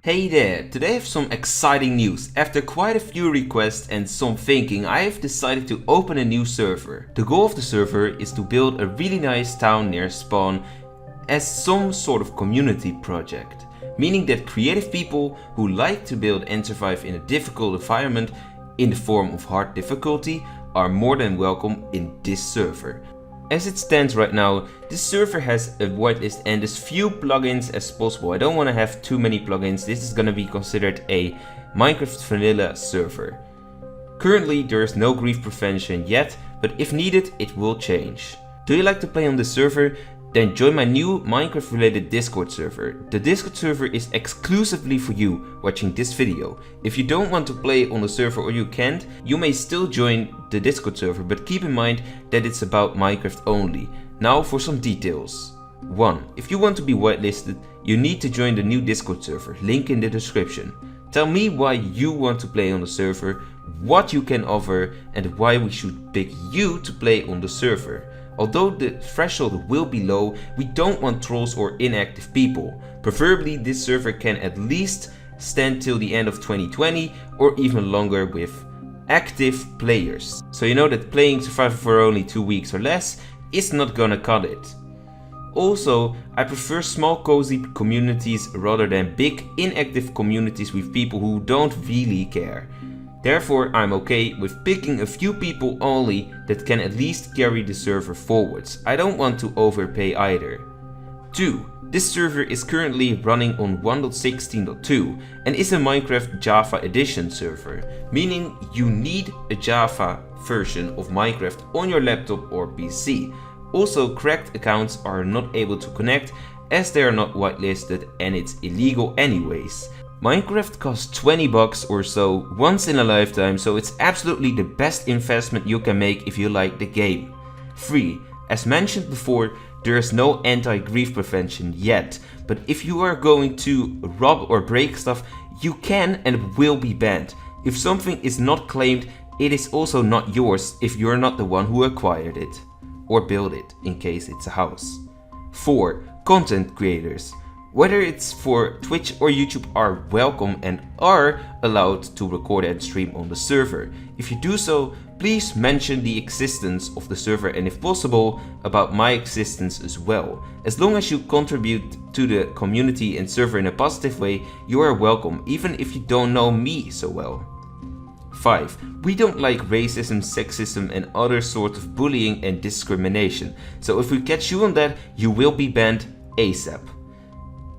Hey there, today I have some exciting news. After quite a few requests and some thinking, I have decided to open a new server. The goal of the server is to build a really nice town near spawn as some sort of community project. Meaning that creative people who like to build and survive in a difficult environment in the form of hard difficulty are more than welcome in this server. As it stands right now, this server has a whitelist and as few plugins as possible. I don't want to have too many plugins. This is going to be considered a Minecraft vanilla server. Currently there is no grief prevention yet, but if needed it will change. Do you like to play on this server? Then join my new Minecraft related Discord server. The Discord server is exclusively for you watching this video. If you don't want to play on the server or you can't, you may still join the Discord server, but keep in mind that it's about Minecraft only. Now for some details. 1. If you want to be whitelisted, you need to join the new Discord server, link in the description. Tell me why you want to play on the server, what you can offer and why we should pick you to play on the server. Although the threshold will be low, we don't want trolls or inactive people. Preferably this server can at least stand till the end of 2020 or even longer with active players. So you know that playing survival for only 2 weeks or less is not gonna cut it. Also, I prefer small cozy communities rather than big inactive communities with people who don't really care. Therefore, I'm okay with picking a few people only that can at least carry the server forwards. I don't want to overpay either. 2. This server is currently running on 1.16.2 and is a Minecraft Java Edition server, meaning you need a Java version of Minecraft on your laptop or PC. Also, cracked accounts are not able to connect as they are not whitelisted and it's illegal anyways. Minecraft costs 20 bucks or so once in a lifetime, so it's absolutely the best investment you can make if you like the game. 3. As mentioned before, there is no anti-grief prevention yet, but if you are going to rob or break stuff, you can and will be banned. If something is not claimed, it is also not yours if you're not the one who acquired it. Or built it, in case it's a house. 4. Content creators. Whether it's for Twitch or YouTube are welcome and are allowed to record and stream on the server. If you do so, please mention the existence of the server and if possible, about my existence as well. As long as you contribute to the community and server in a positive way, you are welcome, even if you don't know me so well. 5. We don't like racism, sexism and other sorts of bullying and discrimination. So if we catch you on that, you will be banned ASAP.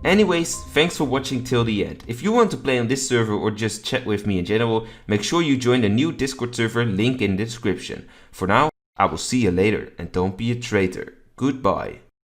Anyways, thanks for watching till the end. If you want to play on this server or just chat with me in general, make sure you join the new Discord server, link in the description. For now, I will see you later and don't be a traitor. Goodbye.